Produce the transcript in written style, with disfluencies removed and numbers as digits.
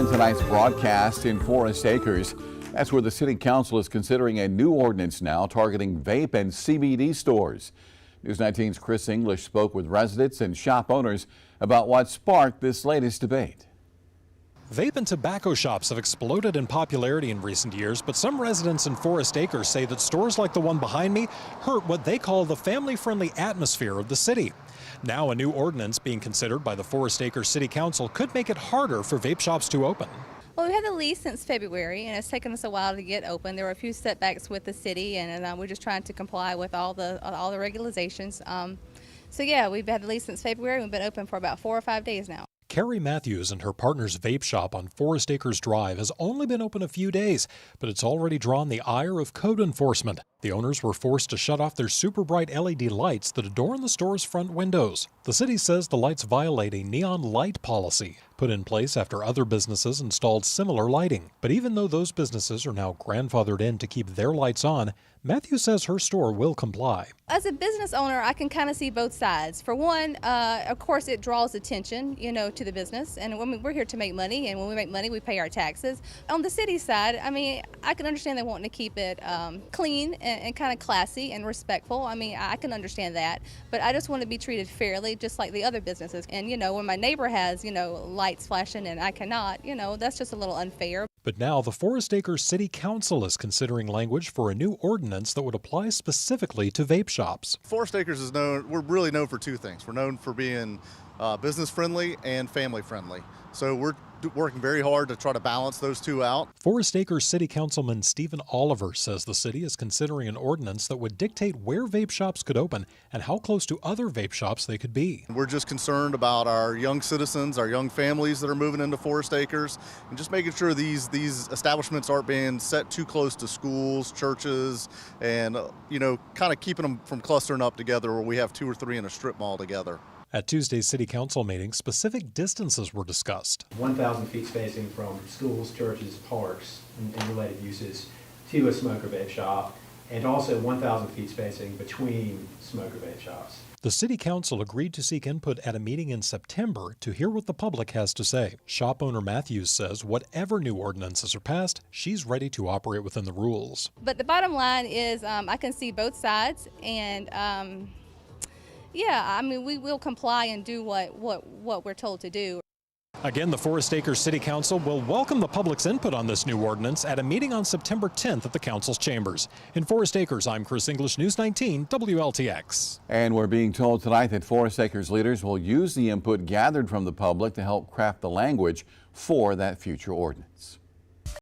on tonight's broadcast in Forest Acres. That's where the City Council is considering a new ordinance now targeting vape and CBD stores. News 19's Chris English spoke with residents and shop owners about what sparked this latest debate. Vape and tobacco shops have exploded in popularity in recent years, but some residents in Forest Acres say that stores like the one behind me hurt what they call the family-friendly atmosphere of the city. Now a new ordinance being considered by the Forest Acres City Council could make it harder for vape shops to open. Well, we had the lease since February, and it's taken us a while to get open. There were a few setbacks with the city, and we're just trying to comply with all the regulations. So yeah, we've had the lease since February. We've been open for about 4 or 5 days now. Carrie Matthews and her partner's vape shop on Forest Acres Drive has only been open a few days, but it's already drawn the ire of code enforcement. The owners were forced to shut off their super bright LED lights that adorn the store's front windows. The city says the lights violate a neon light policy put in place after other businesses installed similar lighting. But even though those businesses are now grandfathered in to keep their lights on, Matthews says her store will comply. As a business owner, I can kind of see both sides. For one, of course, it draws attention, to the business, and we're here to make money, and when we make money, we pay our taxes. On the city side, I can understand they wanting to keep it clean and kind of classy and respectful. I can understand that, but I just want to be treated fairly, just like the other businesses. And when my neighbor has, lights flashing and I cannot, that's just a little unfair. But now the Forest Acres City Council is considering language for a new ordinance that would apply specifically to vape shops. Forest Acres is we're really known for two things. We're known for being business friendly and family friendly. So we're working very hard to try to balance those two out. Forest Acres City Councilman Stephen Oliver says the city is considering an ordinance that would dictate where vape shops could open and how close to other vape shops they could be. We're just concerned about our young citizens, our young families that are moving into Forest Acres, and just making sure these establishments aren't being set too close to schools, churches, and kind of keeping them from clustering up together where we have 2 or 3 in a strip mall together. At Tuesday's City Council meeting, specific distances were discussed. 1,000 feet spacing from schools, churches, parks, and related uses to a smoker vape shop, and also 1,000 feet spacing between smoker vape shops. The City Council agreed to seek input at a meeting in September to hear what the public has to say. Shop owner Matthews says whatever new ordinances are passed, she's ready to operate within the rules. But the bottom line is I can see both sides, and we will comply and do what we're told to do. Again, the Forest Acres City Council will welcome the public's input on this new ordinance at a meeting on September 10th at the Council's chambers. In Forest Acres, I'm Chris English, News 19 WLTX. And we're being told tonight that Forest Acres leaders will use the input gathered from the public to help craft the language for that future ordinance.